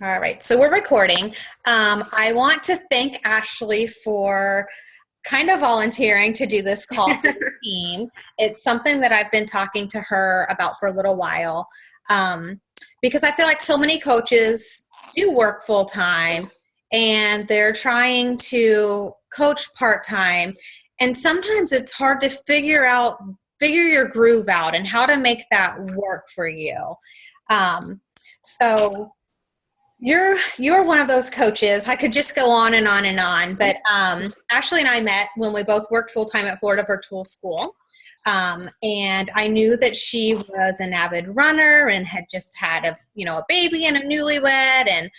All right, so we're recording. I want to thank Ashley for kind of volunteering to do this call for the team. It's something that I've been talking to her about for a little while, because I feel like so many coaches do work full time and they're trying to coach part time, and sometimes it's hard to figure your groove out and how to make that work for you. Um, so you're one of those coaches. I could just go on and on and on, but Ashley and I met when we both worked full time at Florida Virtual School, and I knew that she was an avid runner and had just had a baby and a newlywed and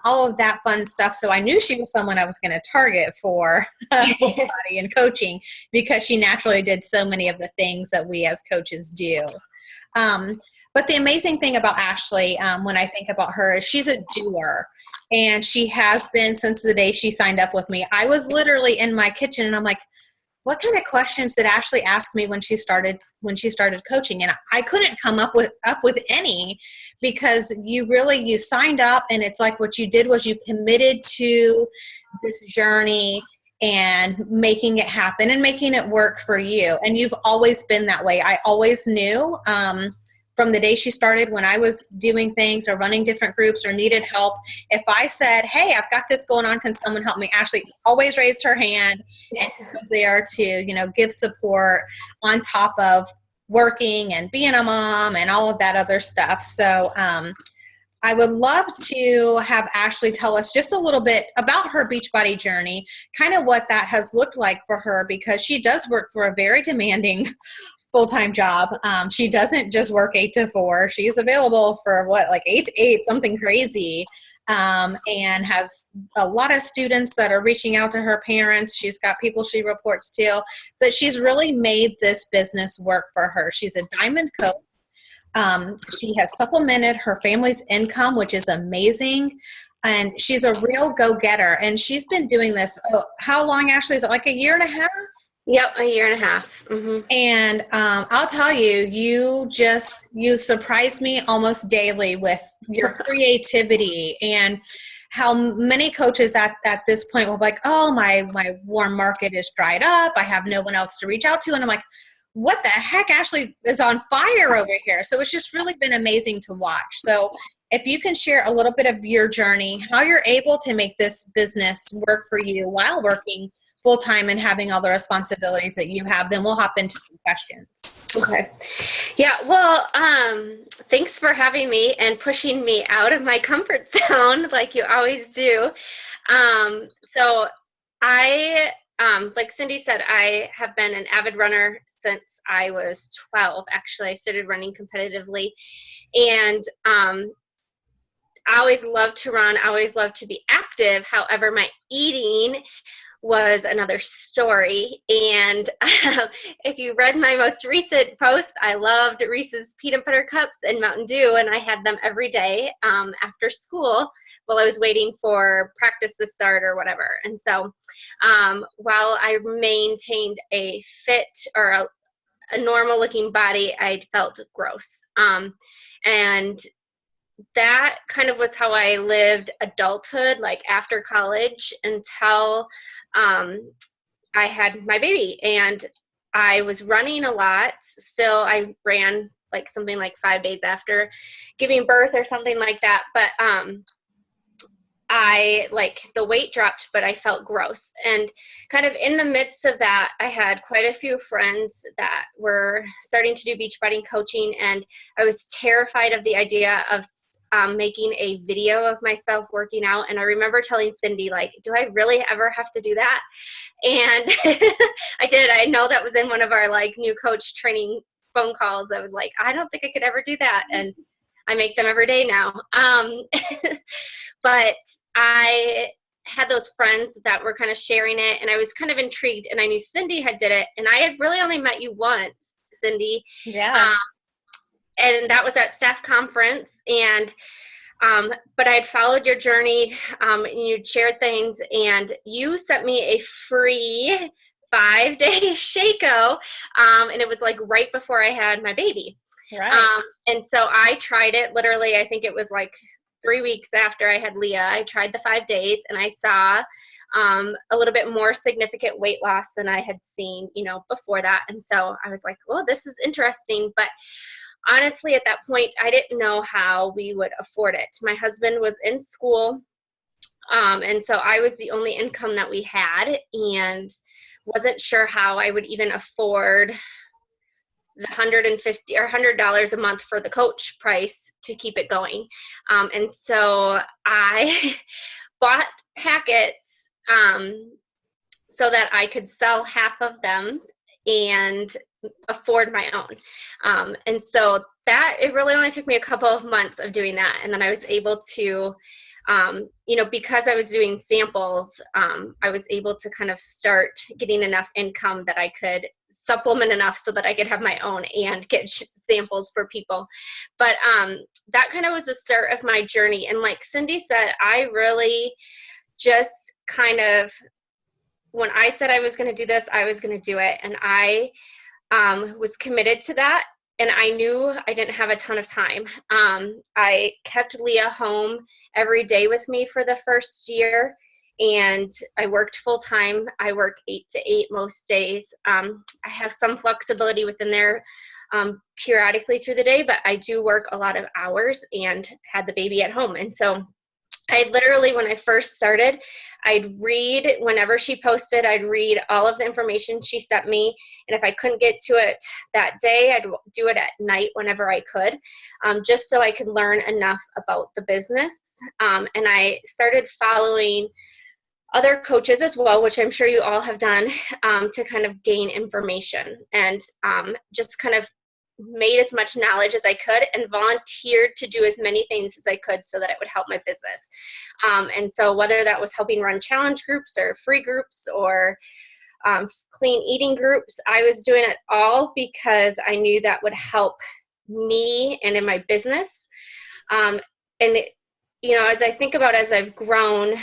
all of that fun stuff. So I knew she was someone I was going to target for body and coaching because she naturally did so many of the things that we as coaches do. But the amazing thing about Ashley, when I think about her, is she's a doer. And she has been since the day she signed up with me. I was literally in my kitchen and I'm like, what kind of questions did Ashley ask me when she started coaching? And I couldn't come up with any, because you signed up, and it's like what you did was you committed to this journey and making it happen and making it work for you. And you've always been that way. I always knew from the day she started, when I was doing things or running different groups or needed help, if I said, hey, I've got this going on, can someone help me? Ashley always raised her hand and was there to, give support on top of working and being a mom and all of that other stuff. So I would love to have Ashley tell us just a little bit about her Beachbody journey, kind of what that has looked like for her, because she does work for a very demanding full-time job. She doesn't just work 8 to 4. She's available for 8 to 8, something crazy, and has a lot of students that are reaching out to her parents. She's got people she reports to, but she's really made this business work for her. She's a diamond coach. She has supplemented her family's income, which is amazing. And she's a real go-getter. And she's been doing this, how long, Ashley? Is it like a year and a half? Yep, a year and a half. Mm-hmm. And I'll tell you, you surprise me almost daily with your creativity and how many coaches at this point will be like, oh, my warm market is dried up. I have no one else to reach out to. And I'm like, what the heck? Ashley is on fire over here. So it's just really been amazing to watch. So if you can share a little bit of your journey, how you're able to make this business work for you while working full-time and having all the responsibilities that you have, then we'll hop into some questions. Okay. Yeah. Well, thanks for having me and pushing me out of my comfort zone like you always do. So I, like Cindy said, I have been an avid runner since I was 12. Actually, I started running competitively, and I always loved to run. I always loved to be active. However, my eating was another story. And if you read my most recent post, I loved Reese's peanut butter cups and Mountain Dew, and I had them every day after school while I was waiting for practice to start or whatever. And so while I maintained a fit or a normal looking body, I felt gross. And that kind of was how I lived adulthood, like after college, until I had my baby. And I was running a lot. Still, I ran like something like 5 days after giving birth or something like that. But the weight dropped, but I felt gross. And kind of in the midst of that, I had quite a few friends that were starting to do Beachbody coaching, and I was terrified of the idea of making a video of myself working out. And I remember telling Cindy, like, do I really ever have to do that? And I did. I know that was in one of our new coach training phone calls. I was like, I don't think I could ever do that. And I make them every day now. But I had those friends that were kind of sharing it, and I was kind of intrigued, and I knew Cindy had did it, and I had really only met you once, Cindy. Yeah. And that was at staff conference, and but I'd followed your journey, and you'd shared things, and you sent me a free 5-day Shaco, and it was like right before I had my baby. Right. And so I tried it literally, I think it was like 3 weeks after I had Leah, I tried the 5 days and I saw a little bit more significant weight loss than I had seen, before that. And so I was like, well, this is interesting. But honestly, at that point, I didn't know how we would afford it. My husband was in school. And so I was the only income that we had and wasn't sure how I would even afford the $150 or $100 a month for the coach price to keep it going. And so I bought packets so that I could sell half of them and afford my own. And so it really only took me a couple of months of doing that. And then I was able to, because I was doing samples, I was able to kind of start getting enough income that I could supplement enough so that I could have my own and get samples for people. But that kind of was the start of my journey. And like Cindy said, I really just kind of, when I said I was going to do this, I was going to do it. And I was committed to that. And I knew I didn't have a ton of time. I kept Leah home every day with me for the first year. And I worked full time. I work 8 to 8 most days. I have some flexibility within there periodically through the day, but I do work a lot of hours and had the baby at home. And so I literally, when I first started, I'd read whenever she posted, I'd read all of the information she sent me. And if I couldn't get to it that day, I'd do it at night whenever I could, just so I could learn enough about the business. And I started following other coaches as well, which I'm sure you all have done, to kind of gain information, and just kind of made as much knowledge as I could and volunteered to do as many things as I could so that it would help my business. And so whether that was helping run challenge groups or free groups or clean eating groups, I was doing it all because I knew that would help me and in my business. And as I think about as I've grown,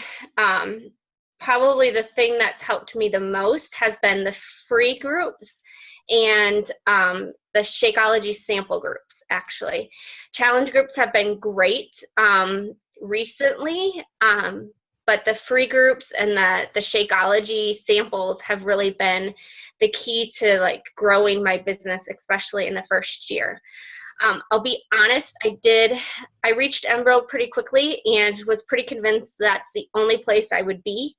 probably the thing that's helped me the most has been the free groups and the Shakeology sample groups, actually. Challenge groups have been great recently, but the free groups and the Shakeology samples have really been the key to like growing my business, especially in the first year. I'll be honest, I reached Emerald pretty quickly and was pretty convinced that's the only place I would be.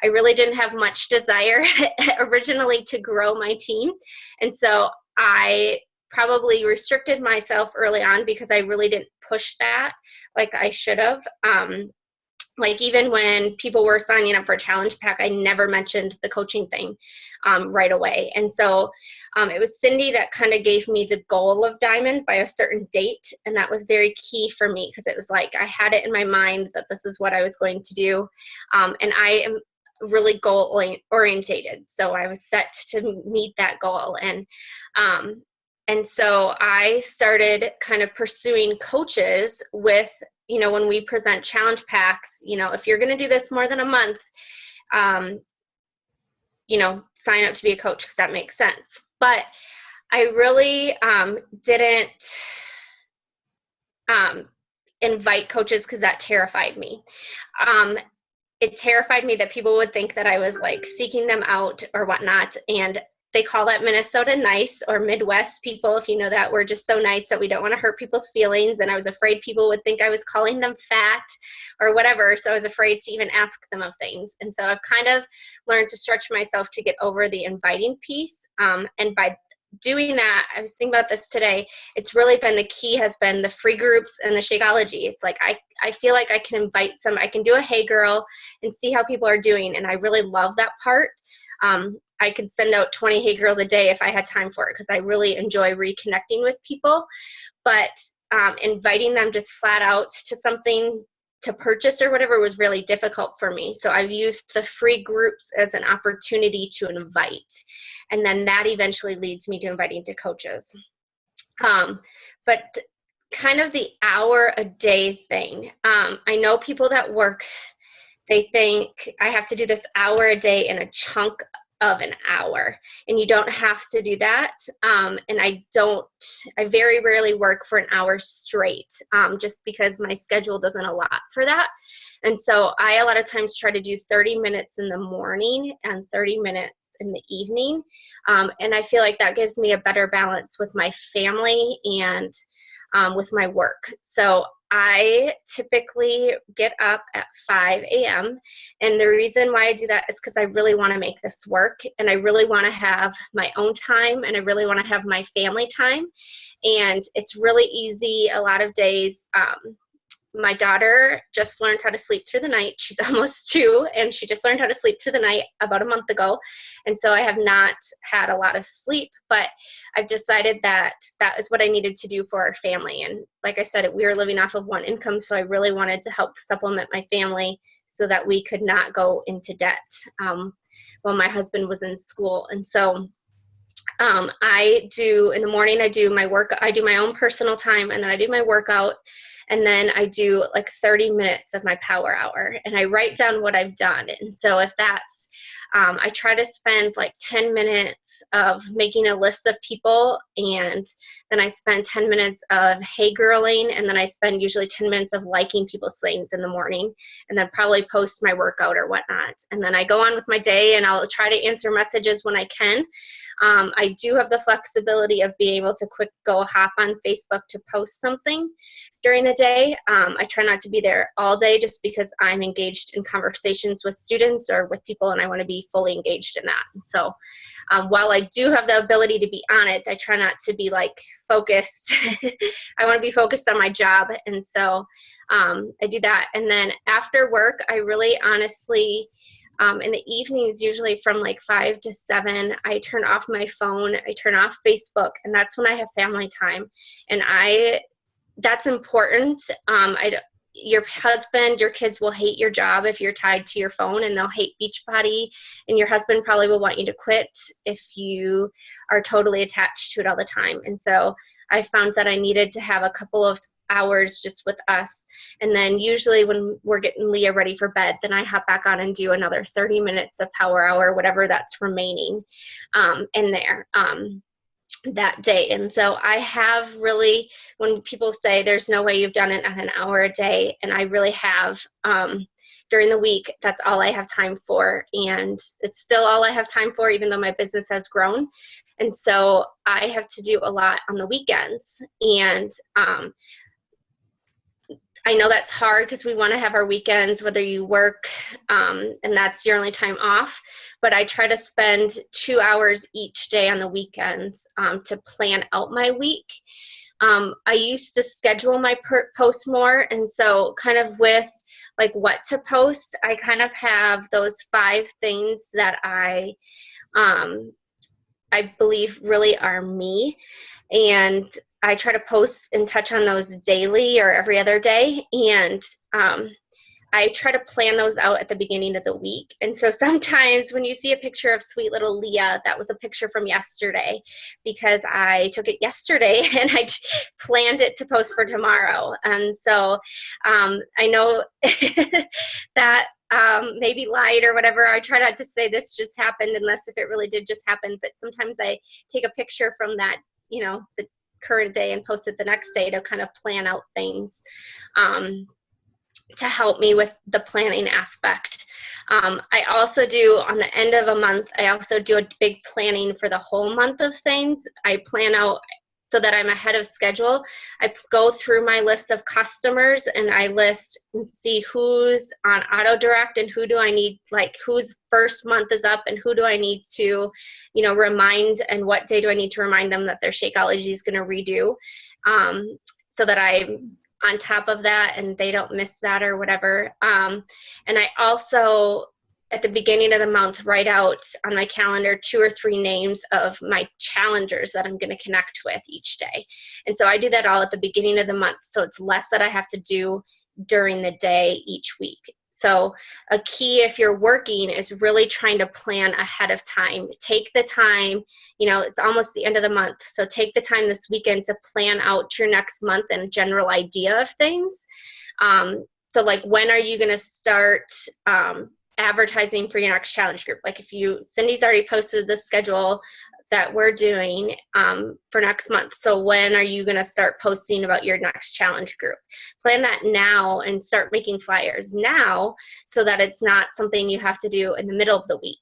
I really didn't have much desire originally to grow my team. And so I probably restricted myself early on because I really didn't push that like I should have. Like even when people were signing up for a challenge pack, I never mentioned the coaching thing right away. And so it was Cindy that kind of gave me the goal of Diamond by a certain date. And that was very key for me because it was like I had it in my mind that this is what I was going to do. And I am really goal orientated. So I was set to meet that goal. And so I started kind of pursuing coaches with, when we present challenge packs, if you're going to do this more than a month, sign up to be a coach because that makes sense. But I really didn't invite coaches because that terrified me. It terrified me that people would think that I was like seeking them out or whatnot. And they call that Minnesota nice, or Midwest people, if you know that. We're just so nice that we don't want to hurt people's feelings. And I was afraid people would think I was calling them fat or whatever. So I was afraid to even ask them of things. And so I've kind of learned to stretch myself to get over the inviting piece. And by doing that, I was thinking about this today, it's really been the key has been the free groups and the Shakeology. It's like I feel like I can invite I can do a hey girl and see how people are doing. And I really love that part. I could send out 20 Hey Girls a day if I had time for it because I really enjoy reconnecting with people. But inviting them just flat out to something to purchase or whatever was really difficult for me. So I've used the free groups as an opportunity to invite. And then that eventually leads me to inviting to coaches. But kind of the hour a day thing. I know people that work, they think I have to do this hour a day in a chunk of an hour, and you don't have to do that. And I very rarely work for an hour straight, just because my schedule doesn't allow for that. And so I a lot of times try to do 30 minutes in the morning and 30 minutes in the evening. And I feel like that gives me a better balance with my family and with my work. So I typically get up at 5 a.m. And the reason why I do that is because I really want to make this work, and I really want to have my own time, and I really want to have my family time. And it's really easy a lot of days. My daughter just learned how to sleep through the night. She's almost 2, and she just learned how to sleep through the night about a month ago. And so I have not had a lot of sleep, but I've decided that that is what I needed to do for our family. And like I said, we were living off of one income, so I really wanted to help supplement my family so that we could not go into debt while my husband was in school. And so in the morning, I do my work, I do my own personal time, and then I do my workout. And then I do like 30 minutes of my power hour, and I write down what I've done. And so if that's, I try to spend like 10 minutes of making a list of people, and then I spend 10 minutes of hey girling, and then I spend usually 10 minutes of liking people's things in the morning, and then probably post my workout or whatnot. And then I go on with my day, and I'll try to answer messages when I can. I do have the flexibility of being able to hop on Facebook to post something during the day. I try not to be there all day just because I'm engaged in conversations with students or with people, and I want to be fully engaged in that. And so while I do have the ability to be on it, I try not to be like focused. I want to be focused on my job. And so I do that. And then after work, I really honestly, in the evenings, usually from like 5 to 7, I turn off my phone, I turn off Facebook, and that's when I have family time. And that's important. Your husband, your kids will hate your job if you're tied to your phone, and they'll hate Beachbody, and your husband probably will want you to quit if you are totally attached to it all the time. And so I found that I needed to have a couple of hours just with us. And then usually when we're getting Leah ready for bed, then I hop back on and do another 30 minutes of power hour, whatever that's remaining in there that day. And so I have really, when people say there's no way you've done it at an hour a day, and I really have, during the week, that's all I have time for. And it's still all I have time for, even though my business has grown. And so I have to do a lot on the weekends. And I know that's hard because we want to have our weekends, whether you work and that's your only time off. But I try to spend 2 hours each day on the weekends to plan out my week. I used to schedule my posts more. And so kind of with like what to post, I kind of have those 5 things that I believe really are me. And I try to post and touch on those daily or every other day. And I try to plan those out at the beginning of the week. And so sometimes when you see a picture of sweet little Leah, that was a picture from yesterday because I took it yesterday and I planned it to post for tomorrow. And so I know that maybe lied or whatever. I try not to say this just happened unless if it really did just happen. But sometimes I take a picture from that, the current day and post it the next day to kind of plan out things to help me with the planning aspect. I also do, on the end of a month, I also do a big planning for the whole month of things. I plan out so that I'm ahead of schedule. I go through my list of customers and I list and see who's on auto direct and who do I need, like whose first month is up and who do I need to, remind, and what day do I need to remind them that their Shakeology is going to redo, so that I'm on top of that and they don't miss that or whatever. And I also, at the beginning of the month, write out on my calendar 2 or 3 names of my challengers that I'm going to connect with each day. And so I do that all at the beginning of the month. So it's less that I have to do during the day each week. So a key if you're working is really trying to plan ahead of time. Take the time, it's almost the end of the month. So take the time this weekend to plan out your next month and a general idea of things. So like, when are you going to start advertising for your next challenge group. Like Cindy's already posted the schedule that we're doing for next month. So when are you going to start posting about your next challenge group? Plan that now and start making flyers now so that it's not something you have to do in the middle of the week.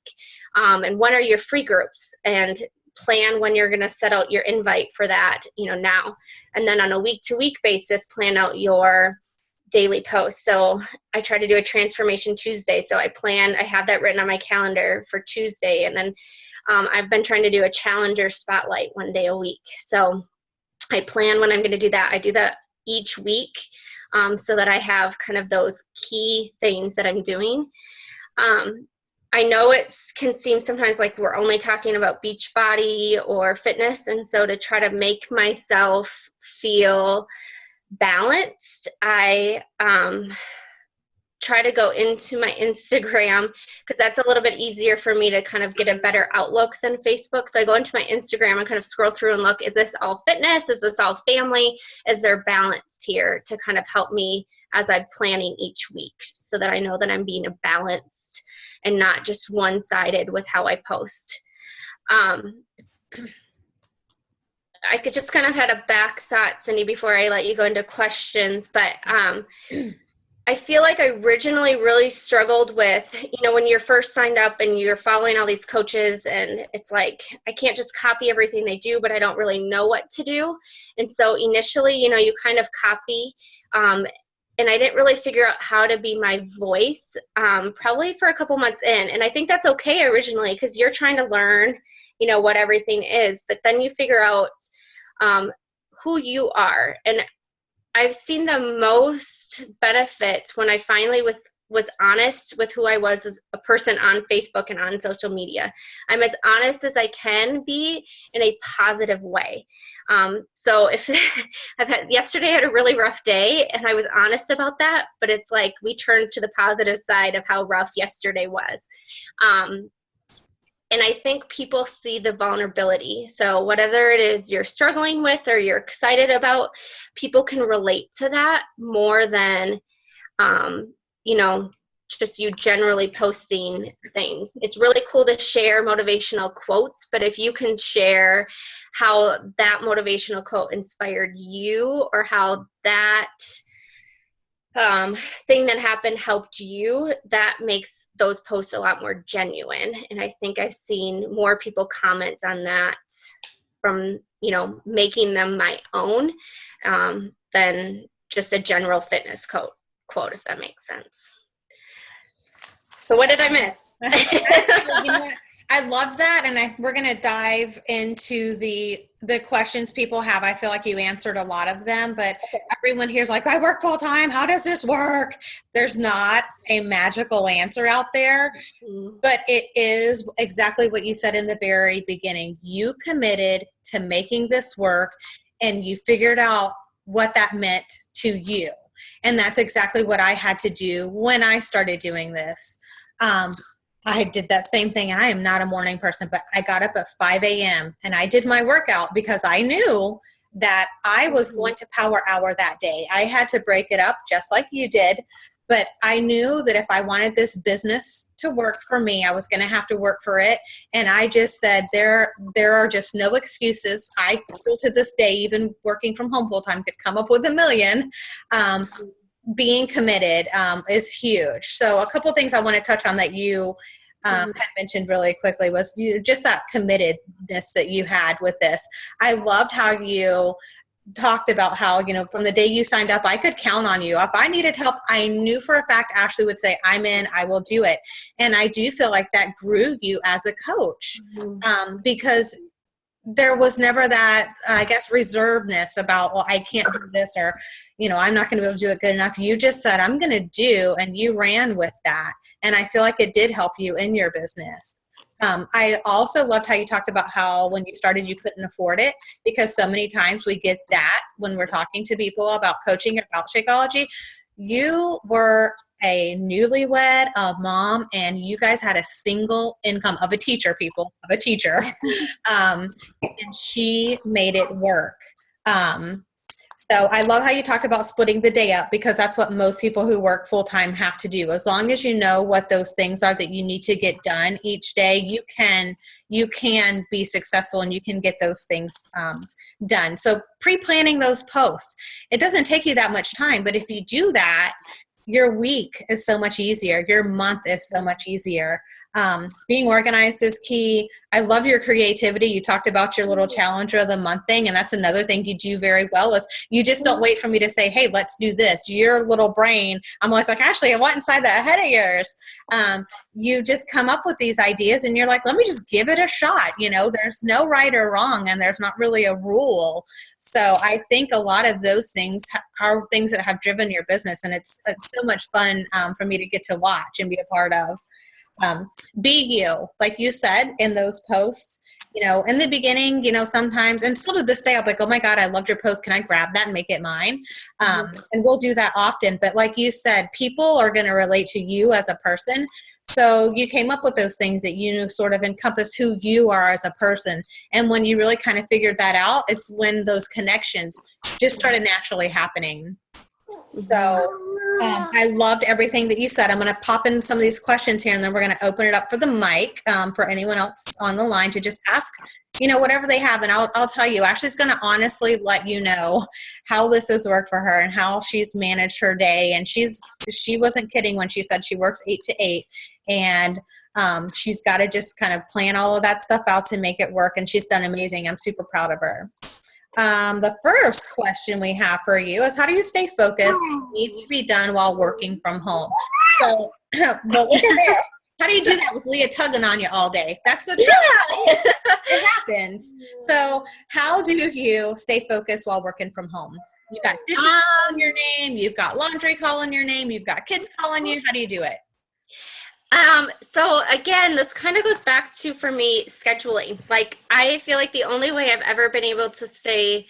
And when are your free groups? And plan when you're going to set out your invite for that, now. And then on a week-to-week basis, plan out your daily posts. So I try to do a transformation Tuesday. So I have that written on my calendar for Tuesday. And then I've been trying to do a challenger spotlight one day a week. So I plan when I'm going to do that. I do that each week so that I have kind of those key things that I'm doing. I know it can seem sometimes like we're only talking about Beachbody or fitness. And so to try to make myself feel balanced, I try to go into my Instagram because that's a little bit easier for me to kind of get a better outlook than Facebook. So I go into my Instagram and kind of scroll through and look, is this all fitness? Is this all family? Is there balance here to kind of help me as I'm planning each week so that I know that I'm being balanced and not just one-sided with how I post. I could just kind of had a back thought, Cindy, before I let you go into questions, but I feel like I originally really struggled with, when you're first signed up and you're following all these coaches and it's like, I can't just copy everything they do, but I don't really know what to do. And so initially, you kind of copy, and I didn't really figure out how to be my voice, probably for a couple months in. And I think that's okay originally because you're trying to learn, what everything is, but then you figure out who you are. And I've seen the most benefits when I finally was honest with who I was as a person on Facebook and on social media. I'm as honest as I can be in a positive way. So if yesterday I had a really rough day and I was honest about that, but it's like we turned to the positive side of how rough yesterday was. And I think people see the vulnerability. So whatever it is you're struggling with or you're excited about, people can relate to that more than, just you generally posting things. It's really cool to share motivational quotes, but if you can share how that motivational quote inspired you or how that thing that happened helped you, that makes those posts a lot more genuine. And I think I've seen more people comment on that from, making them my own than just a general fitness quote, if that makes sense. So what did I miss? I love that, and we're going to dive into the questions people have. I feel like you answered a lot of them, but everyone here's like, I work full time. How does this work? There's not a magical answer out there, but it is exactly what you said in the very beginning. You committed to making this work, and you figured out what that meant to you. And that's exactly what I had to do when I started doing this. I did that same thing. I am not a morning person, but I got up at 5 a.m. and I did my workout because I knew that I was going to power hour that day. I had to break it up just like you did, but I knew that if I wanted this business to work for me, I was going to have to work for it. And I just said, there are just no excuses. I still to this day, even working from home full time, could come up with a million. Being committed is huge. So a couple things I want to touch on that you had mentioned really quickly was just that committedness that you had with this. I loved how you talked about how, from the day you signed up, I could count on you. If I needed help, I knew for a fact Ashley would say, I'm in, I will do it. And I do feel like that grew you as a coach because there was never that, I guess, reservedness about, well, I can't do this or, I'm not going to be able to do it good enough. You just said, I'm going to do, and you ran with that. And I feel like it did help you in your business. I also loved how you talked about how when you started, you couldn't afford it, because so many times we get that when we're talking to people about coaching or about Shakeology. You were a newlywed, a mom, and you guys had a single income of a teacher, of a teacher. And she made it work. So I love how you talked about splitting the day up, because that's what most people who work full time have to do. As long as you know what those things are that you need to get done each day, you can be successful and you can get those things done. So pre-planning those posts, it doesn't take you that much time, but if you do that, your week is so much easier. Your month is so much easier. Being organized is key. I love your creativity. You talked about your little challenger of the month thing, and that's another thing you do very well is you just don't wait for me to say, hey, let's do this. Your little brain, I'm always like, Ashley, I want inside that head of yours. You just come up with these ideas and you're like, let me just give it a shot. There's no right or wrong, and there's not really a rule. So I think a lot of those things are things that have driven your business, and it's so much fun for me to get to watch and be a part of. Be you, like you said in those posts, in the beginning, sometimes, and still to this day, I'll be like, oh my God, I loved your post. Can I grab that and make it mine? And we'll do that often. But like you said, people are going to relate to you as a person. So you came up with those things that sort of encompassed who you are as a person. And when you really kind of figured that out, it's when those connections just started naturally happening. So I loved everything that you said. I'm going to pop in some of these questions here, and then we're going to open it up for the mic for anyone else on the line to just ask, whatever they have. And I'll tell you, Ashley's going to honestly let you know how this has worked for her and how she's managed her day. And she wasn't kidding when she said she works 8 to 8, and she's got to just kind of plan all of that stuff out to make it work. And she's done amazing. I'm super proud of her. The first question we have for you is, how do you stay focused? It needs to be done while working from home. So, but look at there. How do you do that with Leah tugging on you all day? That's the truth. Yeah. It happens. So how do you stay focused while working from home? You've got dishes calling your name. You've got laundry calling your name. You've got kids calling you. How do you do it? So again, this kind of goes back to, for me, scheduling. Like, I feel like the only way I've ever been able to stay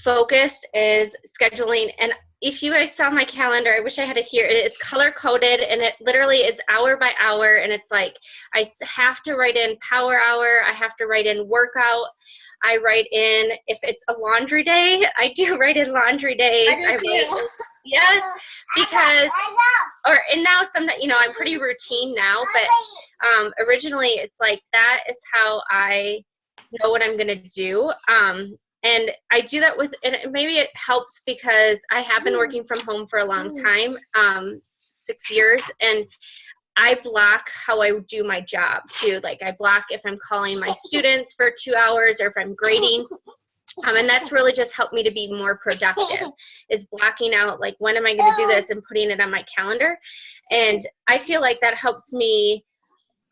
focused is scheduling. And if you guys saw my calendar, I wish I had it here. It is color coded, and it literally is hour by hour. And it's like, I have to write in power hour. I have to write in workout. I write in, if it's a laundry day, I do write in laundry days. I do too. Yes, because, and now sometimes, I'm pretty routine now, but originally it's like, that is how I know what I'm going to do. And I do that with, and maybe it helps because I have been working from home for a long time, 6 years, and I block how I do my job too. Like, I block if I'm calling my students for 2 hours or if I'm grading. And that's really just helped me to be more productive, is blocking out, like, when am I going to do this, and putting it on my calendar. And I feel like that helps me,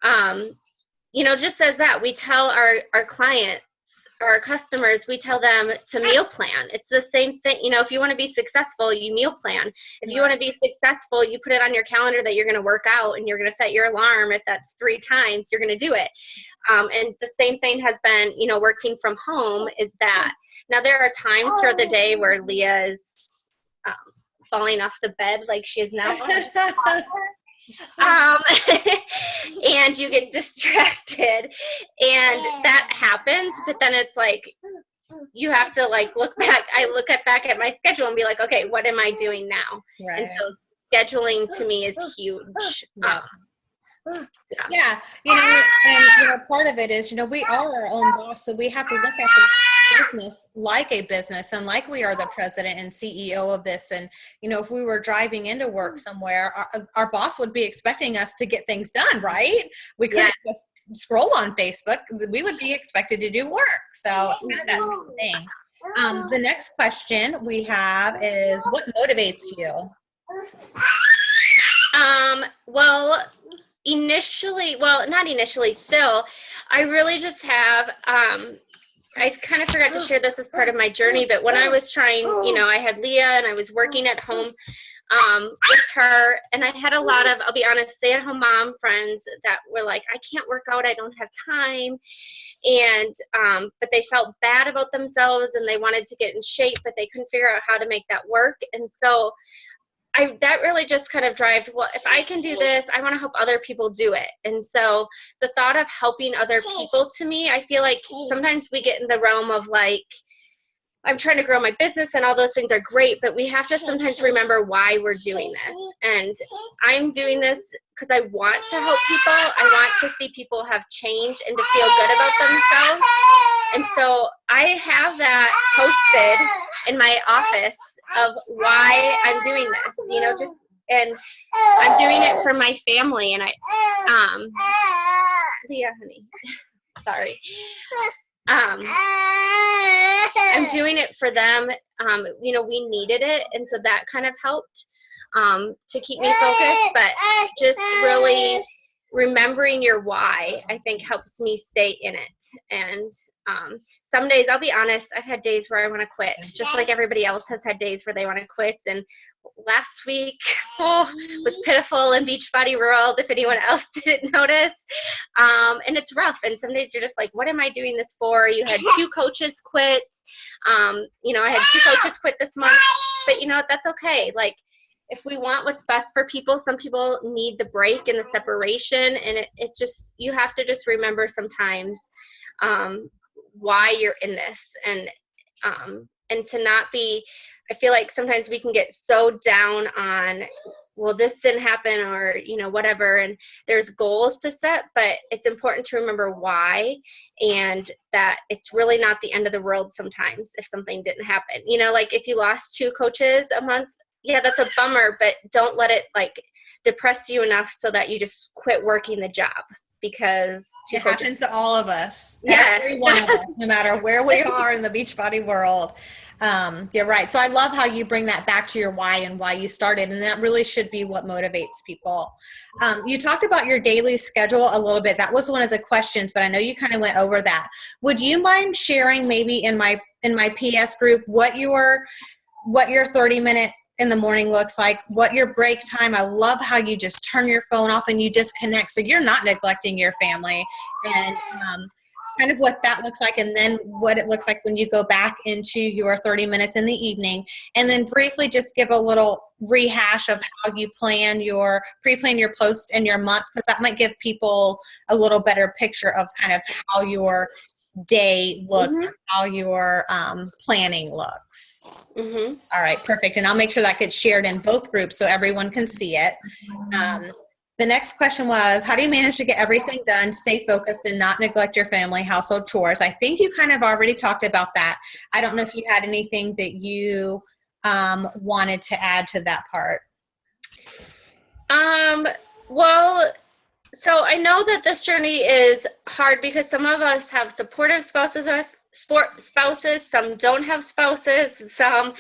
just as that we tell our clients, our customers, we tell them to meal plan. It's the same thing. If you want to be successful, you meal plan. If you want to be successful, you put it on your calendar that you're going to work out, and you're going to set your alarm. If that's 3 times, you're going to do it. And the same thing has been, working from home, is that now there are times throughout the day where Leah is falling off the bed like she is now. And you get distracted, and that happens, but then it's like, you have to, like, look back. I look back at my schedule and be like, okay, what am I doing now? Right. And so scheduling to me is huge. Yeah. And part of it is, we are our own boss, so we have to look at the business like a business, and like we are the president and CEO of this. And if we were driving into work somewhere, our boss would be expecting us to get things done, right? We couldn't just scroll on Facebook. We would be expected to do work. So it's kind of that same thing. The next question we have is, what motivates you? Not initially, still, I really just have, I kind of forgot to share this as part of my journey, but when I was trying, I had Leah, and I was working at home with her, and I had a lot of, I'll be honest, stay-at-home mom friends that were like, I can't work out, I don't have time, and but they felt bad about themselves, and they wanted to get in shape, but they couldn't figure out how to make that work. And so that really just kind of drove, well, if I can do this, I want to help other people do it. And so the thought of helping other people, to me, I feel like sometimes we get in the realm of, like, I'm trying to grow my business and all those things are great, but we have to sometimes remember why we're doing this. And I'm doing this because I want to help people. I want to see people have change and to feel good about themselves. And so I have that posted in my office of why I'm doing this, you know, just, and I'm doing it for my family. And Leah, honey, sorry. I'm doing it for them. You know, we needed it. And so that kind of helped to keep me focused, but just really remembering your why, I think, helps me stay in it. And some days, I'll be honest, I've had days where I want to quit, just like everybody else has had days where they want to quit. And last week was pitiful in Beachbody World, if anyone else didn't notice. And it's rough. And some days you're just like, what am I doing this for? You had 2 coaches quit. You know, I had 2 coaches quit this month, but you know, that's okay. Like, if we want what's best for people, some people need the break and the separation, and it's just, you have to just remember sometimes why you're in this, and to not be, I feel like sometimes we can get so down on, well, this didn't happen, or, you know, whatever, and there's goals to set, but it's important to remember why, and that it's really not the end of the world sometimes if something didn't happen. You know, like if you lost 2 coaches a month, yeah, that's a bummer, but don't let it like depress you enough so that you just quit working the job, because it happens to all of us. Yeah. Every one of us, no matter where we are in the Beachbody world. You're right. So I love how you bring that back to your why and why you started. And that really should be what motivates people. You talked about your daily schedule a little bit. That was one of the questions, but I know you kind of went over that. Would you mind sharing maybe in my PS group what your 30-minute in the morning looks like, what your break time? I love how you just turn your phone off and you disconnect, so you're not neglecting your family, and kind of what that looks like, and then what it looks like when you go back into your 30 minutes in the evening, and then briefly just give a little rehash of how you pre-plan your post and your month, because that might give people a little better picture of kind of how your day looks, Mm-hmm. how your planning looks. Mm-hmm. All right, perfect. And I'll make sure that gets shared in both groups so everyone can see it. The next question was, how do you manage to get everything done, stay focused, and not neglect your family household chores? I think you kind of already talked about that. I don't know if you had anything that you wanted to add to that part. Well, so I know that this journey is hard because some of us have supportive spouses, some don't have spouses, some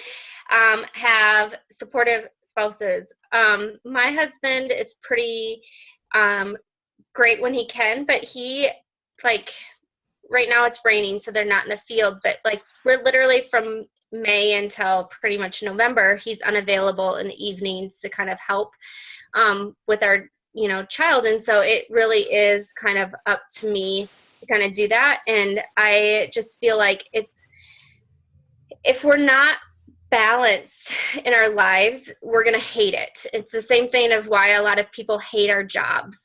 have supportive spouses. My husband is pretty great when he can, but he, like, right now it's raining, so they're not in the field, but like we're literally from May until pretty much November, he's unavailable in the evenings to kind of help with our, you know, child. And so it really is kind of up to me to kind of do that. And I just feel like if we're not balanced in our lives, we're going to hate it. It's the same thing of why a lot of people hate our jobs,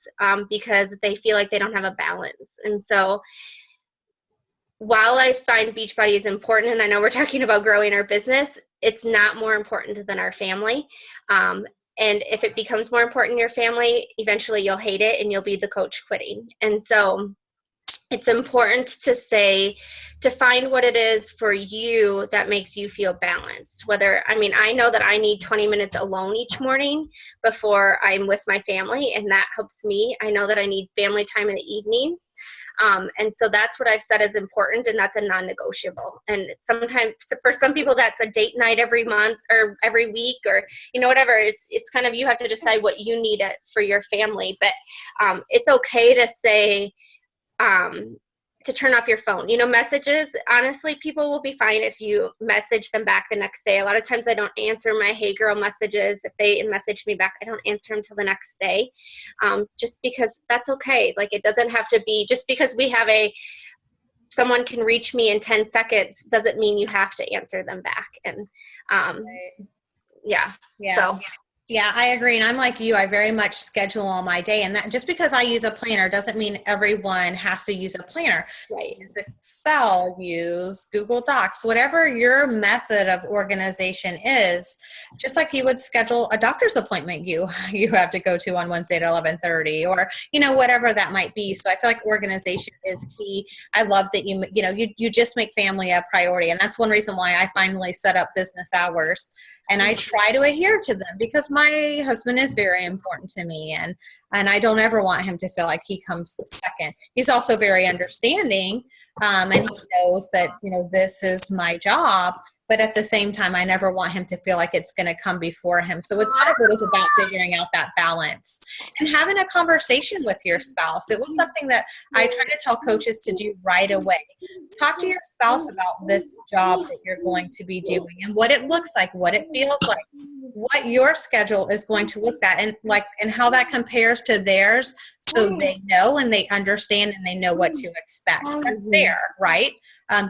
because they feel like they don't have a balance. And so while I find Beachbody is important, and I know we're talking about growing our business, it's not more important than our family. And if it becomes more important in your family, eventually you'll hate it and you'll be the coach quitting. And so it's important to find what it is for you that makes you feel balanced. I know that I need 20 minutes alone each morning before I'm with my family, and that helps me. I know that I need family time in the evenings. And so that's what I've said is important, and that's a non-negotiable. And sometimes for some people that's a date night every month or every week, or, you know, whatever. It's kind of, you have to decide what you need it for your family. But it's okay to say, to turn off your phone. You know, messages, honestly, people will be fine if you message them back the next day. A lot of times I don't answer my hey girl messages. If they message me back, I don't answer until the next day, just because that's okay. Like, it doesn't have to be, just because we have someone can reach me in 10 seconds doesn't mean you have to answer them back. And yeah. Yeah. So Yeah, I agree. And I'm like you, I very much schedule all my day. And that just because I use a planner doesn't mean everyone has to use a planner. Right. Use Excel, use Google Docs, whatever your method of organization is, just like you would schedule a doctor's appointment you have to go to on Wednesday at 11:30, or whatever that might be. So I feel like organization is key. I love that you just make family a priority. And that's one reason why I finally set up business hours, and I try to adhere to them because my husband is very important to me, and I don't ever want him to feel like he comes second. He's also very understanding, and he knows that this is my job, but at the same time I never want him to feel like it's going to come before him. So part of it is about figuring out that balance and having a conversation with your spouse. It was something that I try to tell coaches to do right away. Talk to your spouse about this job that you're going to be doing and what it looks like, what it feels like, what your schedule is going to look at, and how that compares to theirs, so they know and they understand and they know what to expect. That's fair, right?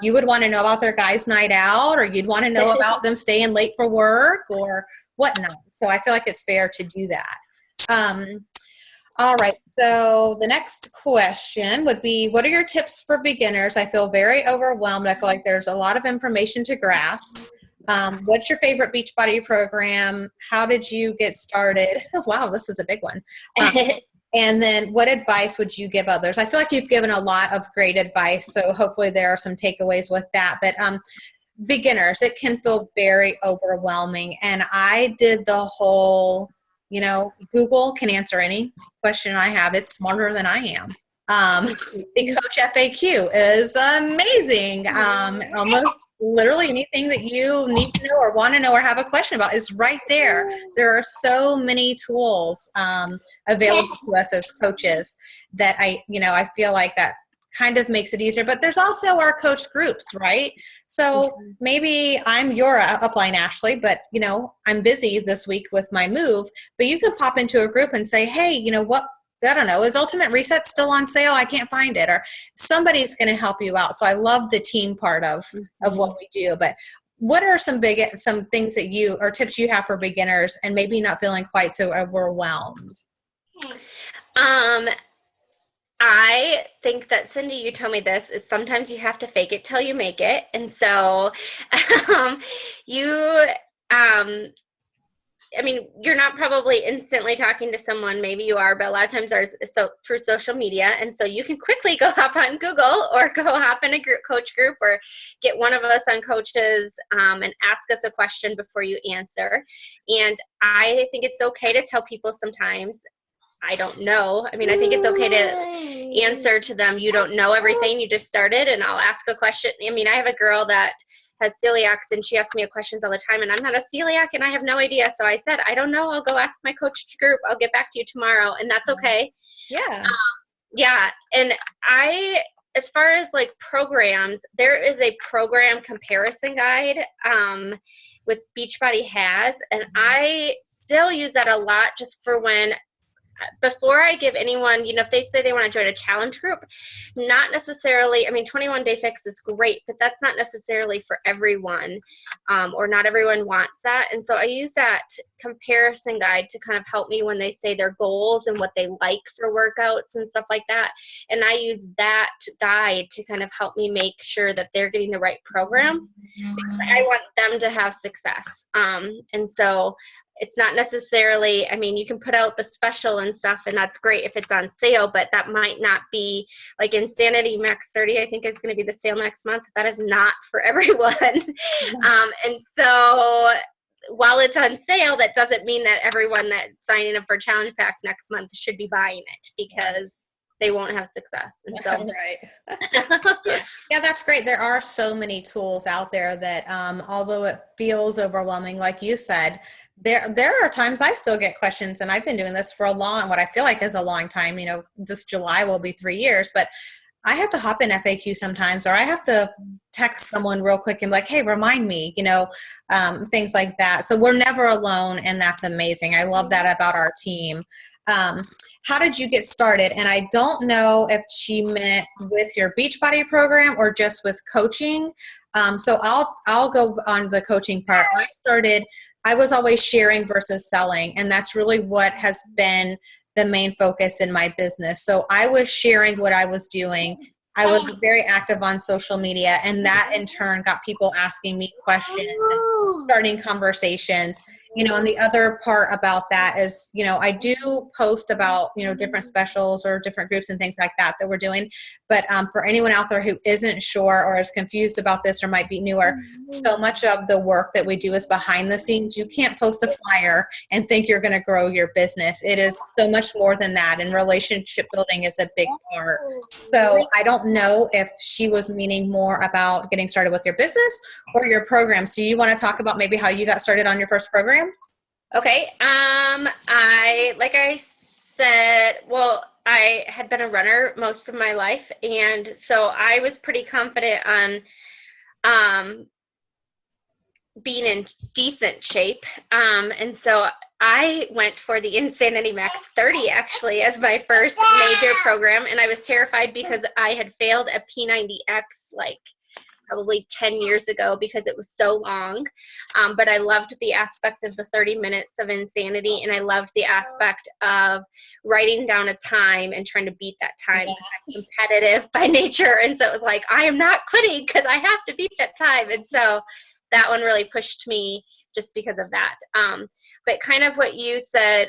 You would want to know about their guys' night out, or you'd want to know about them staying late for work or whatnot. So I feel like it's fair to do that. All right. So the next question would be, what are your tips for beginners? I feel very overwhelmed. I feel like there's a lot of information to grasp. What's your favorite Beachbody program? How did you get started? Wow, this is a big one. And then what advice would you give others? I feel like you've given a lot of great advice, so hopefully there are some takeaways with that. But beginners, it can feel very overwhelming. And I did the whole, Google can answer any question I have. It's smarter than I am. The Coach FAQ is amazing. Almost literally anything that you need to know or want to know or have a question about is right there. There are so many tools available to us as coaches that I feel like that kind of makes it easier. But there's also our coach groups, right? So maybe I'm your upline, Ashley, but I'm busy this week with my move. But you could pop into a group and say, hey, what? I don't know, is Ultimate Reset still on sale? I can't find it. Or somebody's going to help you out. So I love the team part of what we do. But what are some things that or tips you have for beginners and maybe not feeling quite so overwhelmed? I think that, Cindy, you told me this, is sometimes you have to fake it till you make it. And so you're not probably instantly talking to someone. Maybe you are, but a lot of times through social media. And so you can quickly go hop on Google or go hop in a coach group or get one of us on Coaches and ask us a question before you answer. And I think it's okay to tell people sometimes, I don't know. I think it's okay to answer to them. You don't know everything. You just started, and I'll ask a question. I have a girl that has celiacs, and she asks me questions all the time, and I'm not a celiac, and I have no idea. So I said, I don't know. I'll go ask my coach group. I'll get back to you tomorrow, and that's okay. Yeah. Yeah. And as far as like programs, there is a program comparison guide with Beachbody has, and I still use that a lot just for before I give anyone, if they say they want to join a challenge group, not necessarily, 21 Day Fix is great, but that's not necessarily for everyone, or not everyone wants that. And so I use that comparison guide to kind of help me when they say their goals and what they like for workouts and stuff like that. And I use that guide to kind of help me make sure that they're getting the right program, because I want them to have success. And so it's not necessarily, you can put out the special and stuff, and that's great if it's on sale, but that might not be, like Insanity Max 30, I think is going to be the sale next month. That is not for everyone. And so while it's on sale, that doesn't mean that everyone that's signing up for Challenge Pack next month should be buying it, because they won't have success. And so, right. Yeah, that's great. There are so many tools out there that, although it feels overwhelming, like you said, there are times I still get questions, and I've been doing this for what I feel like is a long time. This July will be 3 years, but I have to hop in FAQ sometimes, or I have to text someone real quick and be like, hey, remind me, things like that. So we're never alone, and that's amazing. I love that about our team. How did you get started? And I don't know if she meant with your Beachbody program or just with coaching. So I'll go on the coaching part. I started I was always sharing versus selling. And that's really what has been the main focus in my business. So I was sharing what I was doing. I was very active on social media, and that in turn got people asking me questions and starting conversations. And the other part about that is, I do post about, different specials or different groups and things like that we're doing. But for anyone out there who isn't sure or is confused about this or might be newer, so much of the work that we do is behind the scenes. You can't post a flyer and think you're going to grow your business. It is so much more than that, and relationship building is a big part. So I don't know if she was meaning more about getting started with your business or your program. So you want to talk about maybe how you got started on your first program? Okay. Like I said, well, I had been a runner most of my life, and so I was pretty confident on being in decent shape. And so I went for the Insanity Max 30 actually as my first major program, and I was terrified because I had failed a P90X like probably 10 years ago because it was so long. But I loved the aspect of the 30 minutes of insanity, and I loved the aspect of writing down a time and trying to beat that time. Yeah. I'm competitive by nature, and so it was like, I am not quitting because I have to beat that time. And so that one really pushed me just because of that. But kind of what you said,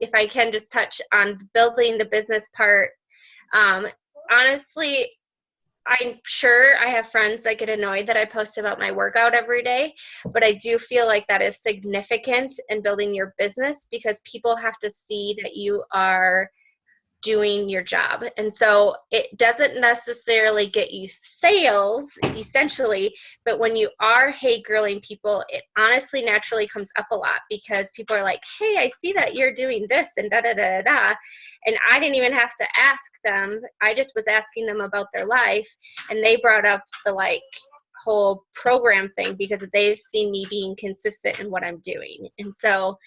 if I can just touch on building the business part, honestly, I'm sure I have friends that get annoyed that I post about my workout every day, but I do feel like that is significant in building your business because people have to see that you are doing your job. And so it doesn't necessarily get you sales essentially, but when you are hey girling people, it honestly naturally comes up a lot because people are like, hey, I see that you're doing this and da da da da. And I didn't even have to ask them. I just was asking them about their life, and they brought up the like whole program thing because they've seen me being consistent in what I'm doing. And so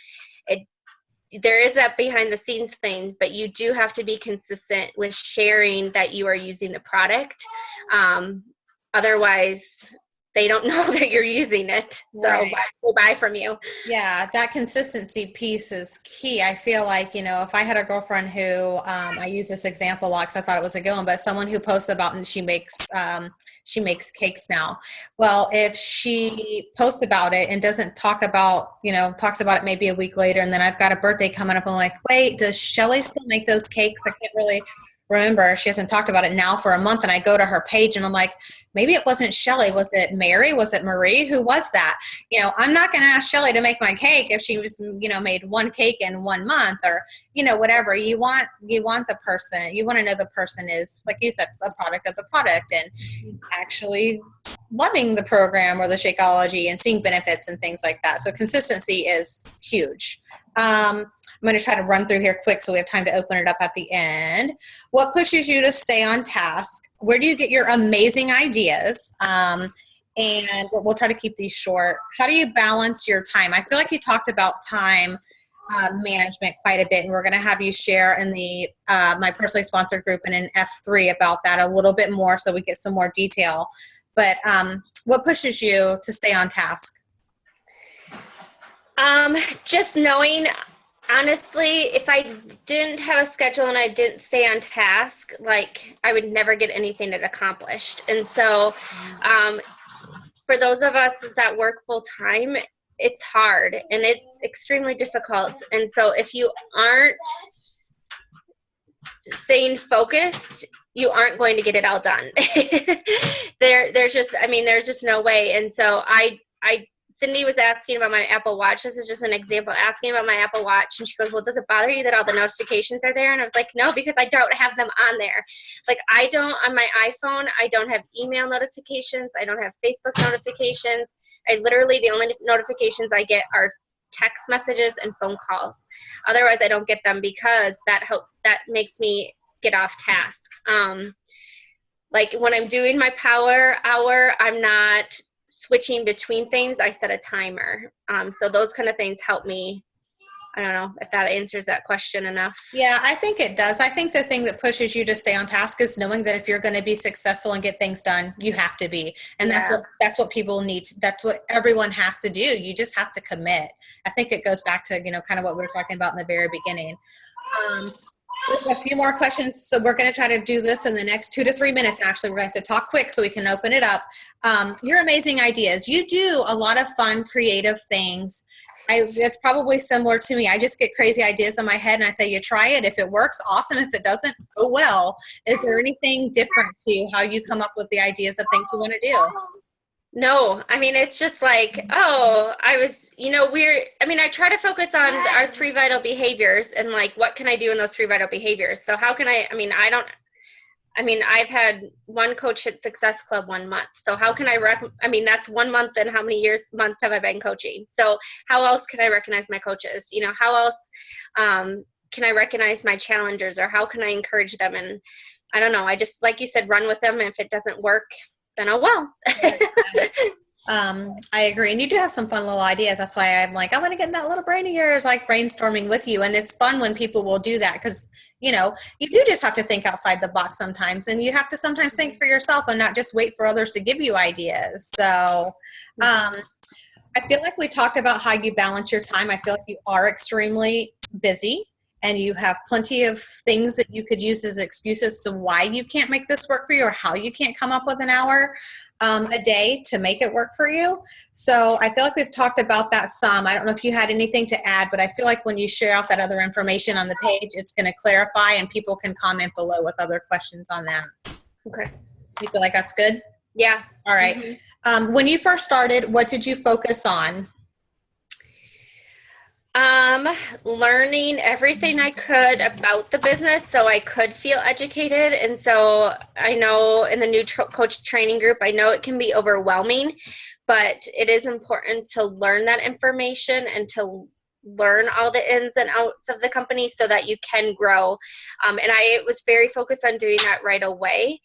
there is that behind the scenes thing, but you do have to be consistent with sharing that you are using the product. Otherwise, they don't know that you're using it. So Right. we'll buy from you. Yeah, that consistency piece is key. I feel like, if I had a girlfriend who, I use this example a lot because I thought it was a good one, but someone who posts about, and she makes cakes now. Well, if she posts about it and doesn't talk about, talks about it maybe a week later, and then I've got a birthday coming up, I'm like, wait, does Shelly still make those cakes? I can't really remember. She hasn't talked about it now for a month, and I go to her page and I'm like, maybe it wasn't Shelly. Was it Mary? Was it Marie? Who was that? I'm not going to ask Shelly to make my cake if she was, made one cake in 1 month or, whatever. You want the person, you want to know the person is, like you said, a product of the product and actually loving the program or the Shakeology and seeing benefits and things like that. So consistency is huge. I'm going to try to run through here quick so we have time to open it up at the end. What pushes you to stay on task? Where do you get your amazing ideas? And we'll try to keep these short. How do you balance your time? I feel like you talked about time management quite a bit, and we're going to have you share in the my personally sponsored group and in F3 about that a little bit more so we get some more detail. But what pushes you to stay on task? Just knowing, honestly, if I didn't have a schedule and I didn't stay on task, like I would never get anything accomplished. And so for those of us that work full time, it's hard and it's extremely difficult. And so if you aren't staying focused, you aren't going to get it all done. There's just no way. And so Cindy was asking about my Apple Watch. This is just an example, asking about my Apple Watch. And she goes, well, does it bother you that all the notifications are there? And I was like, no, because I don't have them on there. Like on my iPhone, I don't have email notifications. I don't have Facebook notifications. The only notifications I get are text messages and phone calls. Otherwise, I don't get them because that makes me get off task. Like when I'm doing my power hour, I'm not switching between things. I set a timer. So those kind of things help me I don't know if that answers that question enough. Yeah, I think it does. I think the thing that pushes you to stay on task is knowing that if you're going to be successful and get things done, you have to be. And Yeah. that's what people need. That's what everyone has to do. You just have to commit. I think it goes back to, kind of what we were talking about in the very beginning. There's a few more questions, so we're going to try to do this in the next 2 to 3 minutes. Actually, we're going to have to talk quick so we can open it up. Your amazing ideas. You do a lot of fun, creative things. It's probably similar to me. I just get crazy ideas in my head, and I say, you try it. If it works, awesome. If it doesn't, oh well. Is there anything different to how you come up with the ideas of things you want to do? No, I mean, it's just like, oh, I try to focus on our 3 vital behaviors and like, what can I do in those 3 vital behaviors? So how can I've had one coach hit Success Club 1 month. So how can that's 1 month, and how many months have I been coaching? So how else can I recognize my coaches? How else can I recognize my challengers, or how can I encourage them? And I don't know, I just, like you said, run with them. And if it doesn't work, then oh well. I agree. And you do have some fun little ideas. That's why I'm like, I want to get in that little brain of yours, like brainstorming with you. And it's fun when people will do that because, you do just have to think outside the box sometimes. And you have to sometimes think for yourself and not just wait for others to give you ideas. So I feel like we talked about how you balance your time. I feel like you are extremely busy, and you have plenty of things that you could use as excuses to why you can't make this work for you, or how you can't come up with an hour a day to make it work for you. So I feel like we've talked about that some. I don't know if you had anything to add, but I feel like when you share out that other information on the page, it's going to clarify, and people can comment below with other questions on that. Okay. You feel like that's good? Yeah. All right. Mm-hmm. When you first started, what did you focus on? Learning everything I could about the business so I could feel educated. And so I know in the new coach training group, I know it can be overwhelming, but it is important to learn that information and to learn all the ins and outs of the company so that you can grow. And I was very focused on doing that right away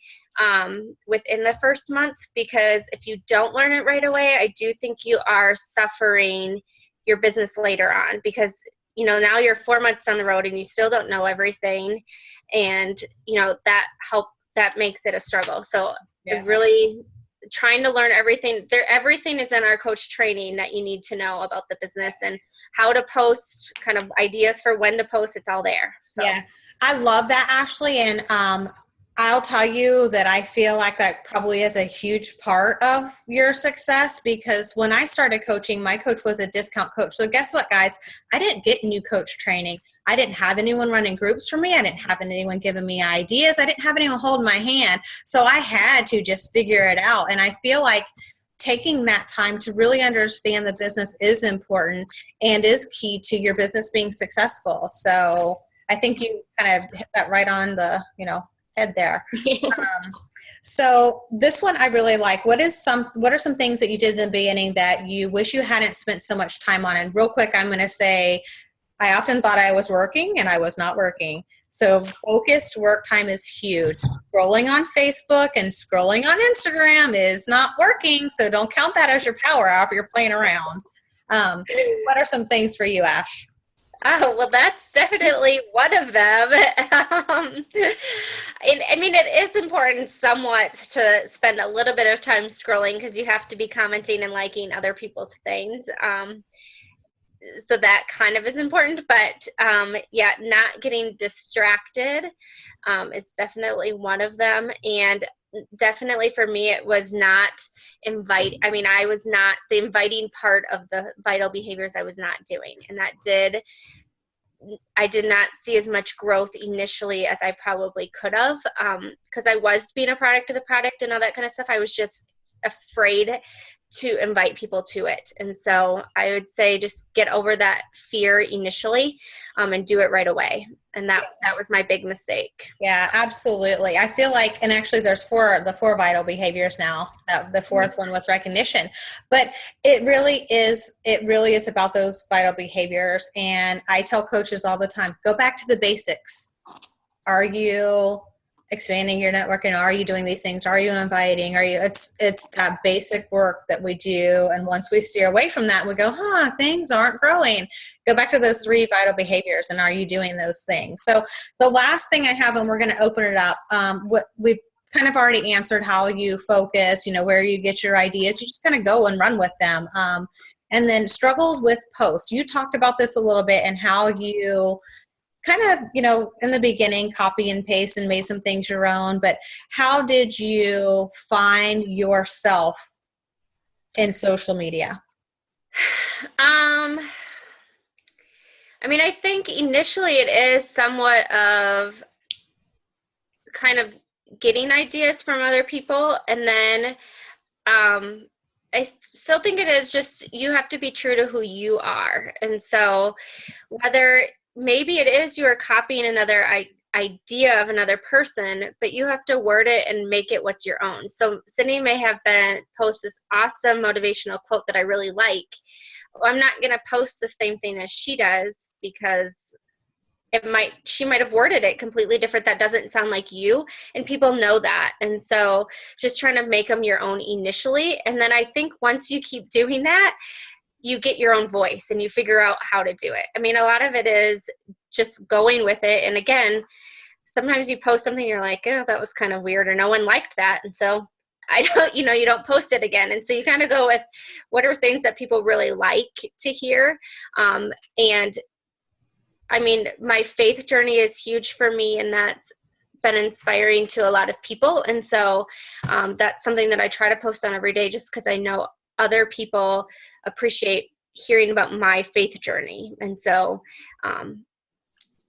within the first month, because if you don't learn it right away, I do think you are suffering your business later on, because now you're 4 months down the road and you still don't know everything, and that makes it a struggle. So really trying to learn everything is in our coach training that you need to know about the business and how to post, kind of ideas for when to post. It's all there. So yeah, I love that, Ashley. And I'll tell you that I feel like that probably is a huge part of your success, because when I started coaching, my coach was a discount coach. So guess what, guys? I didn't get new coach training. I didn't have anyone running groups for me. I didn't have anyone giving me ideas. I didn't have anyone holding my hand. So I had to just figure it out. And I feel like taking that time to really understand the business is important and is key to your business being successful. So I think you kind of hit that right on the, head there. So this one I really like. What are some things that you did in the beginning that you wish you hadn't spent so much time on? And real quick, I'm going to say, I often thought I was working and I was not working. So focused work time is huge. Scrolling on Facebook and scrolling on Instagram is not working. So don't count that as your power hour if you're playing around. What are some things for you, Ash? Oh, well, that's definitely one of them. It is important somewhat to spend a little bit of time scrolling, because you have to be commenting and liking other people's things. So that kind of is important, but not getting distracted is definitely one of them. And definitely for me, it was not I was not the inviting part of the vital behaviors. I was not doing, and I did not see as much growth initially as I probably could have, because I was being a product of the product and all that kind of stuff. I was just afraid to invite people to it. And so I would say just get over that fear initially, and do it right away. And that was my big mistake. Yeah, absolutely. I feel like, and actually there's the four vital behaviors now, the fourth one with recognition, but it really is about those vital behaviors. And I tell coaches all the time, go back to the basics. Are you expanding your network, and are you doing these things? Are you inviting? Are you, it's that basic work that we do. And once we steer away from that, we go, things aren't growing. Go back to those 3 vital behaviors, and are you doing those things? So the last thing I have, and we're going to open it up, what we've kind of already answered how you focus, where you get your ideas. You just kind of go and run with them. And then struggles with posts. You talked about this a little bit, and how you kind of, in the beginning, copy and paste and made some things your own, but how did you find yourself in social media? I mean, I think initially it is somewhat of kind of getting ideas from other people, and then I still think it is just, you have to be true to who you are. And so whether maybe it is you are copying another idea of another person, but you have to word it and make it what's your own. So Sydney may have post this awesome motivational quote that I really like. Well, I'm not going to post the same thing as she does, because she might have worded it completely different. That doesn't sound like you, and people know that. And so just trying to make them your own initially. And then I think once you keep doing that, you get your own voice and you figure out how to do it. I mean, a lot of it is just going with it. And again, sometimes you post something, you're like, oh, that was kind of weird, or no one liked that. And so you don't post it again. And so you kind of go with what are things that people really like to hear. And I mean, my faith journey is huge for me, and that's been inspiring to a lot of people. And so that's something that I try to post on every day, just because I know other people appreciate hearing about my faith journey. And so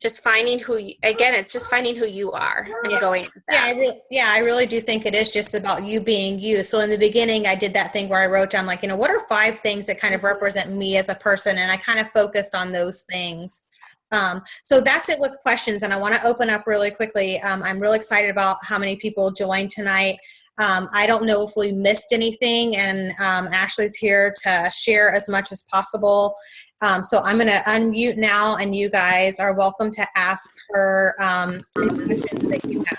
just finding it's just finding who you are and going with that. I really do think it is just about you being you. So in the beginning, I did that thing where I wrote down, like, what are 5 things that kind of represent me as a person? And I kind of focused on those things. So that's it with questions. And I want to open up really quickly. I'm really excited about how many people joined tonight. I don't know if we missed anything, and Ashley's here to share as much as possible. So I'm going to unmute now, and you guys are welcome to ask her any questions that you have.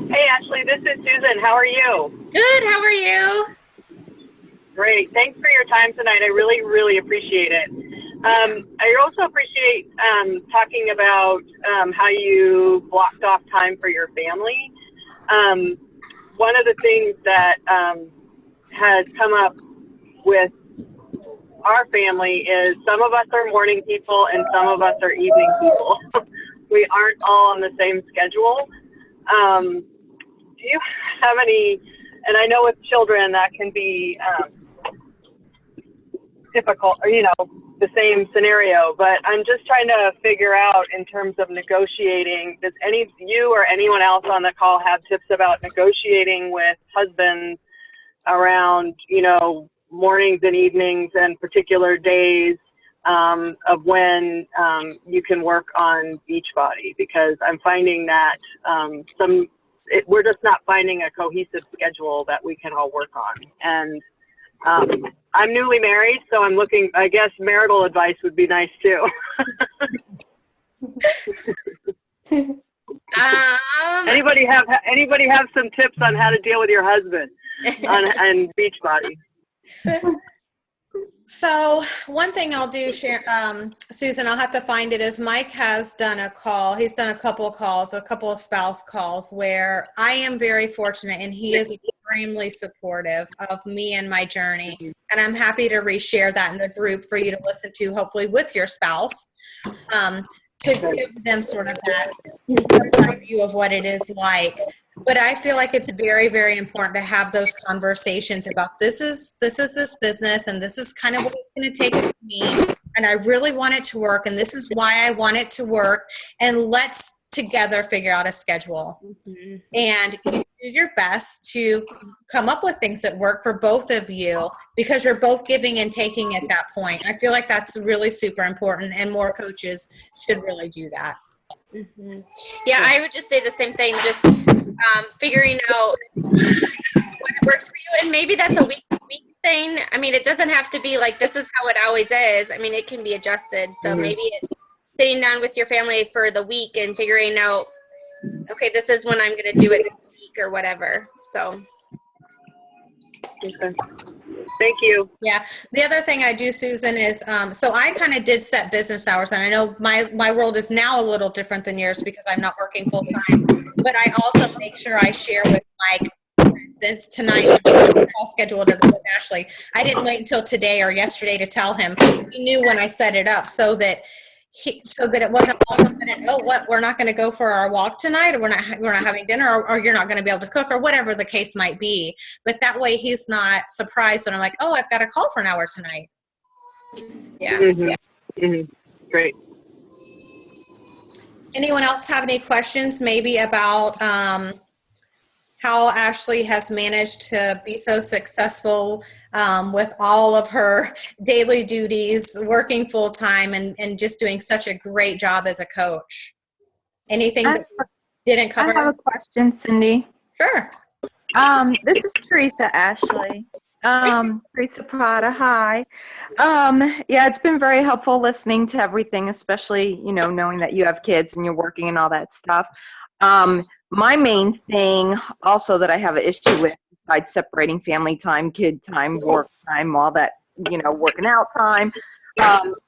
Hey, Ashley, this is Susan. How are you? Good. How are you? Great. Thanks for your time tonight. I really, really appreciate it. I also appreciate talking about how you blocked off time for your family. One of the things that has come up with our family is some of us are morning people and some of us are evening people. We aren't all on the same schedule. Do you have any, and I know with children that can be difficult, or, the same scenario, but I'm just trying to figure out in terms of negotiating, does you or anyone else on the call have tips about negotiating with husbands around, mornings and evenings and particular days of when you can work on Beachbody? Because I'm finding that we're just not finding a cohesive schedule that we can all work on. And I'm newly married, so I'm looking, I guess marital advice would be nice too. Anybody have some tips on how to deal with your husband on Beachbody? So one thing I'll do, Susan, I'll have to find it, is Mike has done a call. He's done a couple of spouse calls where I am very fortunate, and he is extremely supportive of me and my journey. And I'm happy to reshare that in the group for you to listen to, hopefully with your spouse, to give them sort of that view of what it is like. But I feel like it's very, very important to have those conversations about this is this business, and this is kind of what it's going to take for me, and I really want it to work, and this is why I want it to work, and let's together figure out a schedule. Mm-hmm. And you do your best to come up with things that work for both of you, because you're both giving and taking at that point. I feel like that's really super important, and more coaches should really do that. Mm-hmm. Yeah, I would just say the same thing, just figuring out what works for you, and maybe that's a week thing. I mean, it doesn't have to be like, this is how it always is. I mean, it can be adjusted. So maybe it's sitting down with your family for the week and figuring out, okay, this is when I'm going to do it this week or whatever. So. Okay. Thank you. Yeah. The other thing I do, Susan, is so I kind of did set business hours, and I know my world is now a little different than yours because I'm not working full time. But I also make sure I share with Mike. For instance, tonight all scheduled with Ashley. I didn't wait until today or yesterday to tell him. He knew when I set it up, so that it wasn't all of a sudden, oh, what, we're not going to go for our walk tonight, or we're not having dinner, or you're not going to be able to cook, or whatever the case might be. But that way he's not surprised when I'm like, oh, I've got a call for an hour tonight. Yeah. Great. Anyone else have any questions maybe about how Ashley has managed to be so successful with all of her daily duties, working full time, and just doing such a great job as a coach? Anything that we didn't cover? I have a question, Cindy. Sure. This is Teresa Ashley. Teresa Prada, hi. Yeah, it's been very helpful listening to everything, especially, knowing that you have kids and you're working and all that stuff. My main thing also that I have an issue with, besides separating family time, kid time, work time, all that, working out time,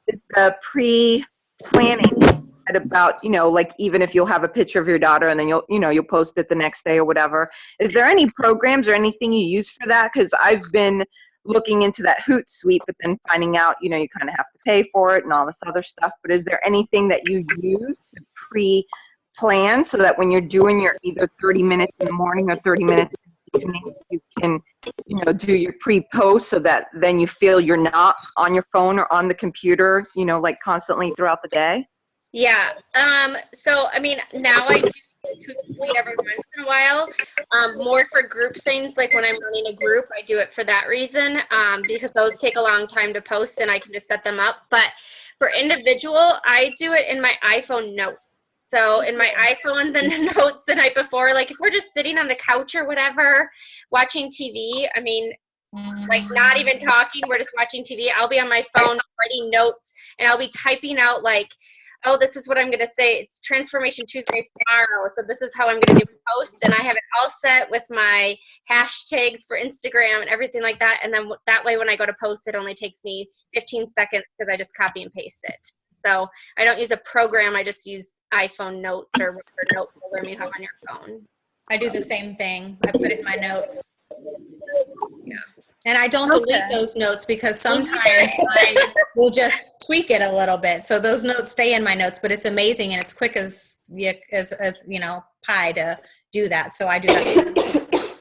is the pre-planning about, like even if you'll have a picture of your daughter and then you'll post it the next day or whatever. Is there any programs or anything you use for that? Because I've been looking into that Hootsuite, but then finding out, you kind of have to pay for it and all this other stuff. But is there anything that you use to pre-plan so that when you're doing your either 30 minutes in the morning or 30 minutes in the evening, you can, do your pre-post so that then you feel you're not on your phone or on the computer, like constantly throughout the day? Yeah. So, I mean, now I do tweet every once in a while, more for group things. Like when I'm running a group, I do it for that reason, because those take a long time to post and I can just set them up. But for individual, I do it in my iPhone notes. So in my iPhone, the notes the night before, like if we're just sitting on the couch or whatever, watching TV, I mean, like not even talking, we're just watching TV, I'll be on my phone writing notes, and I'll be typing out like, oh, this is what I'm going to say. It's Transformation Tuesday tomorrow. So this is how I'm going to do posts. And I have it all set with my hashtags for Instagram and everything like that. And then that way, when I go to post, it only takes me 15 seconds because I just copy and paste it. So I don't use a program. I just use iPhone notes or whatever note program you have on your phone. I do the same thing. I put it in my notes. Yeah. And I don't delete those notes because sometimes I will just tweak it a little bit. So those notes stay in my notes, but it's amazing and it's quick as pie to do that. So I do that.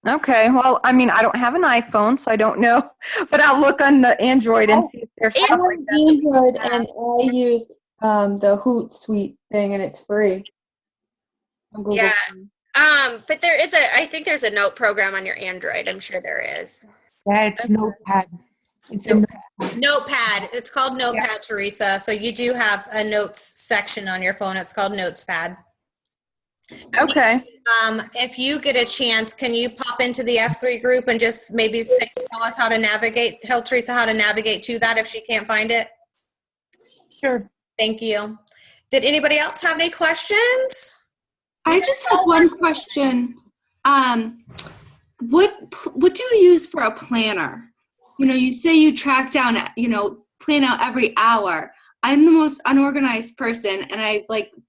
Okay. Well, I mean, I don't have an iPhone, so I don't know, but I'll look on the Android and see if there's stuff like that. Android, and I use the Hootsuite thing, and it's free. On Google Yeah. Play. But there is I think there's a note program on your Android. I'm sure there is. Yeah, it's Notepad. It's a Notepad. It's called Notepad, Teresa. So you do have a notes section on your phone. It's called Notepad. Okay. If you get a chance, can you pop into the F3 group and just maybe tell us how to navigate, tell Teresa how to navigate to that if she can't find it? Sure. Thank you. Did anybody else have any questions? I just have one question. What do you use for a planner? You say you track down, plan out every hour. I'm the most unorganized person, and I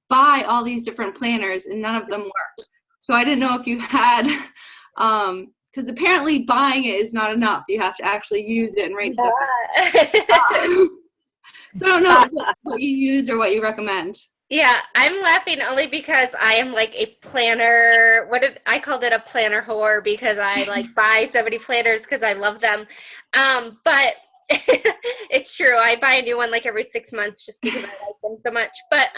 buy all these different planners, and none of them work. So I didn't know if you had, because apparently buying it is not enough. You have to actually use it and write stuff. So I don't know what you use or what you recommend. Yeah, I'm laughing only because I am like a planner. I called it a planner whore because I buy so many planners because I love them. But it's true. I buy a new one every 6 months just because I like them so much. But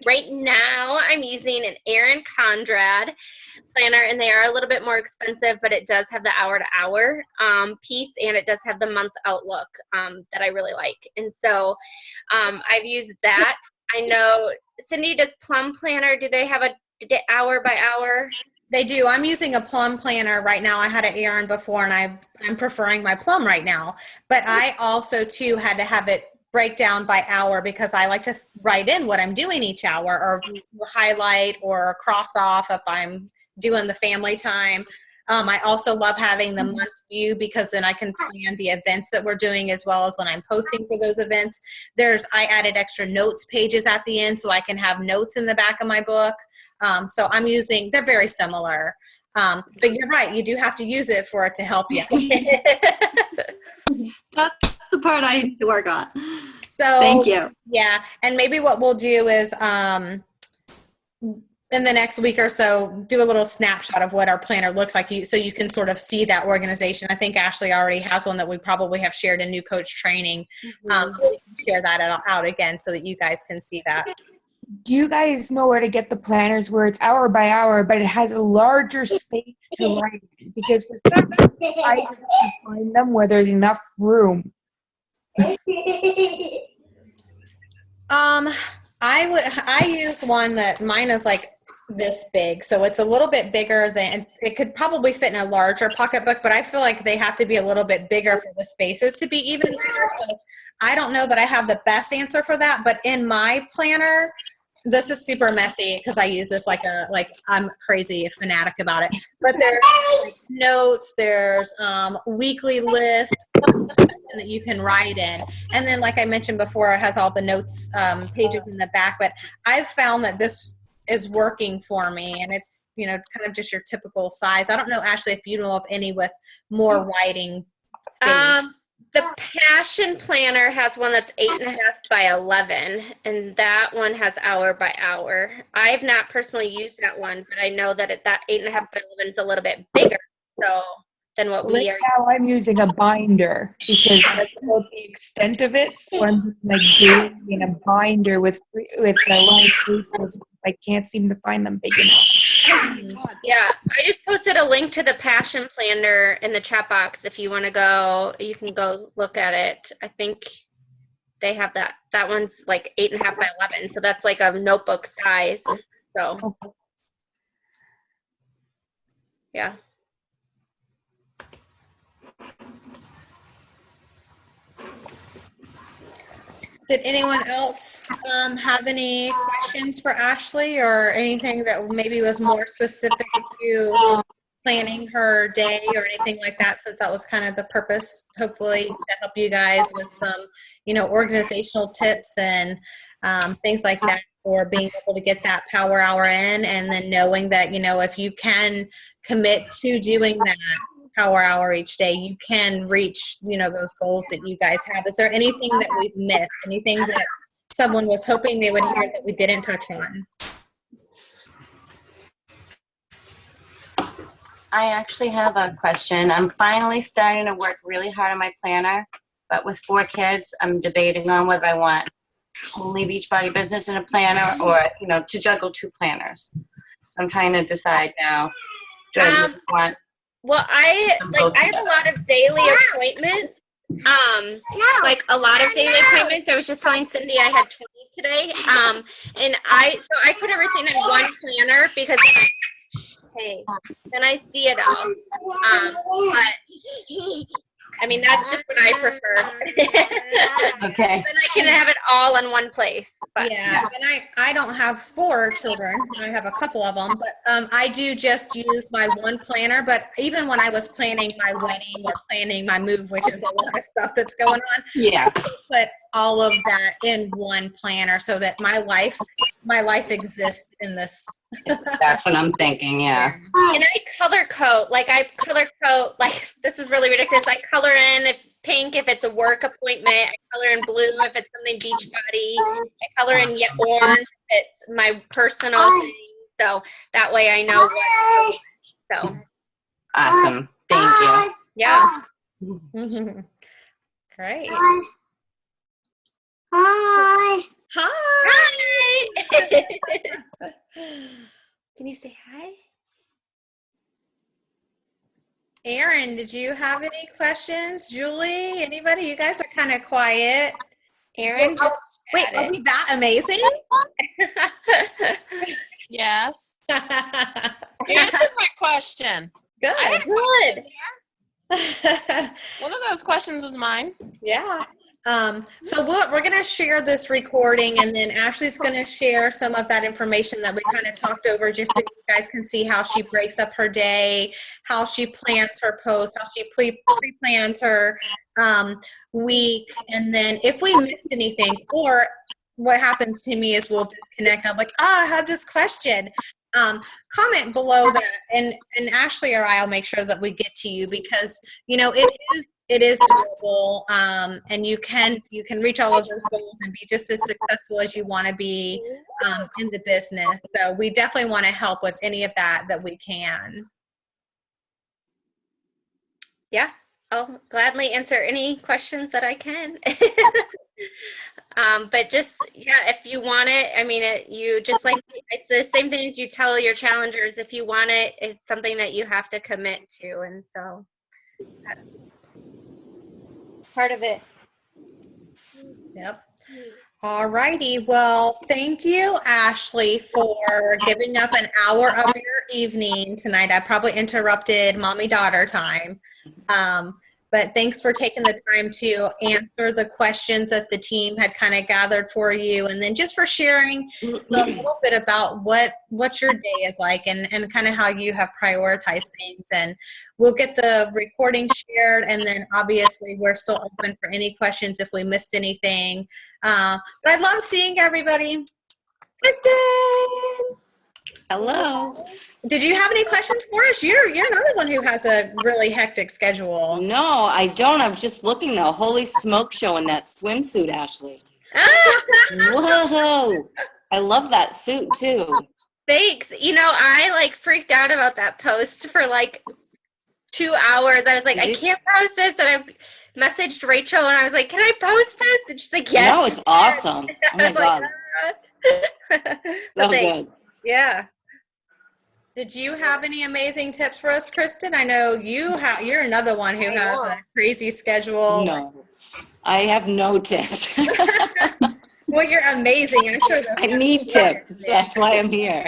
right now I'm using an Erin Conrad planner, and they are a little bit more expensive, but it does have the hour-to-hour piece, and it does have the month outlook that I really like. And so I've used that. I know, Cindy, does Plum Planner, do they have a hour by hour? They do. I'm using a Plum planner right now. I had an Erin before, and I'm preferring my Plum right now. But I also too had to have it break down by hour because I like to write in what I'm doing each hour, or highlight or cross off if I'm doing the family time. I also love having the month view because then I can plan the events that we're doing as well as when I'm posting for those events. I added extra notes pages at the end so I can have notes in the back of my book. So they're very similar. But you're right, you do have to use it for it to help you. That's the part I need to work on. So Thank you. Yeah, and maybe what we'll do is in the next week or so, do a little snapshot of what our planner looks like so you can sort of see that organization. I think Ashley already has one that we probably have shared in new coach training. We can share that out again so that you guys can see that. Do you guys know where to get the planners where it's hour by hour, but it has a larger space to write in? Because for some reason, I have to find them where there's enough room. I use one that mine is like this big, so it's a little bit bigger than it could probably fit in a larger pocketbook, but I feel like they have to be a little bit bigger for the spaces to be even bigger. So I don't know that I have the best answer for that, but in my planner, this is super messy because I use this like I'm crazy fanatic about it. But there's notes, there's weekly list that you can write in, and then like I mentioned before, it has all the notes pages in the back. But I've found that this is working for me, and it's kind of just your typical size. I don't know, Ashley, if you know of any with more writing space. The Passion Planner has one that's 8.5 by 11, and that one has hour by hour. I've not personally used that one, but I know that that 8.5 by 11 is a little bit bigger than what we are. Now I'm using a binder because that's about the extent of it. So I'm like doing in a binder with a long papers. I can't seem to find them big enough. Yeah, I just posted a link to the Passion Planner in the chat box. If you want to go, you can go look at it. I think they have that. That one's like 8.5 by 11, so that's like a notebook size. So, yeah. Did anyone else have any questions for Ashley or anything that maybe was more specific to planning her day or anything like that, since that was kind of the purpose, hopefully, to help you guys with some, organizational tips and things like that for being able to get that power hour in, and then knowing that, if you can commit to doing that power hour each day, you can reach, those goals that you guys have. Is there anything that we've missed? Anything that someone was hoping they would hear that we didn't touch on? I actually have a question. I'm finally starting to work really hard on my planner, but with 4 kids, I'm debating on whether I want only Beachbody Business in a planner or, to juggle 2 planners. So I'm trying to decide now. Do I really want Well, I have a lot of daily appointments. Like a lot of daily appointments. I was just telling Cindy I had 20 today. And I put everything in one planner because then I see it all. But I mean, that's just what I prefer. Okay. Then I can have it all in one place. But. Yeah, and I don't have 4 children. I have a couple of them, but I do just use my one planner. But even when I was planning my wedding or planning my move, which is a lot of stuff that's going on, Yeah. I put all of that in one planner so that my life exists in this. That's what I'm thinking, yeah. And I color code, this is really ridiculous. I color in pink if it's a work appointment. I color in blue if it's something Beachbody. I color in orange if it's my personal thing. So that way I know what. So. Awesome. Thank you. Yeah. Great. Hi. Hi. Can you say hi? Erin, did you have any questions? Julie, anybody? You guys are kind of quiet. Erin. Wait, are we that amazing? Yes. You answered my question. Good. Good. One of those questions was mine. Yeah. So we're going to share this recording, and then Ashley's going to share some of that information that we kind of talked over, just so you guys can see how she breaks up her day, how she plans her posts, how she pre-plans her week. And then if we missed anything, or what happens to me is we'll disconnect. I'm like, I had this question. Comment below that, and Ashley or I'll make sure that we get to you, because it is doable, and you can reach all of those goals and be just as successful as you want to be in the business. So we definitely want to help with any of that we can. Yeah, I'll gladly answer any questions that I can. But just, if you want it, I mean, you just like, it's the same thing as you tell your challengers. If you want it, it's something that you have to commit to. And so that's part of it. Yep. All righty. Well, thank you, Ashley, for giving up an hour of your evening tonight. I probably interrupted mommy-daughter time. But thanks for taking the time to answer the questions that the team had kind of gathered for you, and then just for sharing a little bit about what your day is like, and kind of how you have prioritized things. And we'll get the recording shared, and then obviously we're still open for any questions if we missed anything. But I love seeing everybody. Kristen! Hello. Did you have any questions for us? You're another one who has a really hectic schedule. No, I don't. I was just looking though. Holy smoke show in that swimsuit, Ashley. Whoa. I love that suit too. Thanks. I freaked out about that post for 2 hours. I was like, I can't post this. And I messaged Rachel and I was like, can I post this? And she's like, yes. No, it's awesome. Oh my God. So good. Yeah. Did you have any amazing tips for us, Kristen? I know you're another one who has a crazy schedule. No, I have no tips. Well, you're amazing. I'm sure I need tips. That's why I'm here.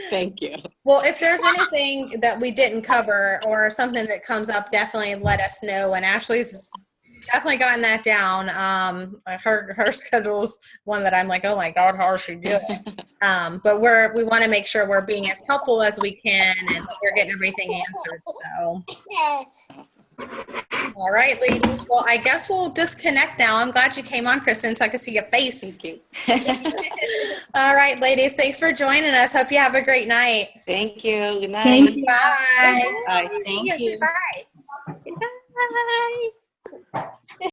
Thank you. Well, if there's anything that we didn't cover or something that comes up, definitely let us know. And Ashley's definitely gotten that down. Her schedule's one that I'm like, oh my God, how is she doing? But we want to make sure we're being as helpful as we can, and we're getting everything answered. So, Awesome. all right, ladies. Well, I guess we'll disconnect now. I'm glad you came on, Kristen, so I could see your face. Thank you. All right, ladies. Thanks for joining us. Hope you have a great night. Thank you. Good night. Thank you. Bye. Bye. Thank you. Bye. Bye.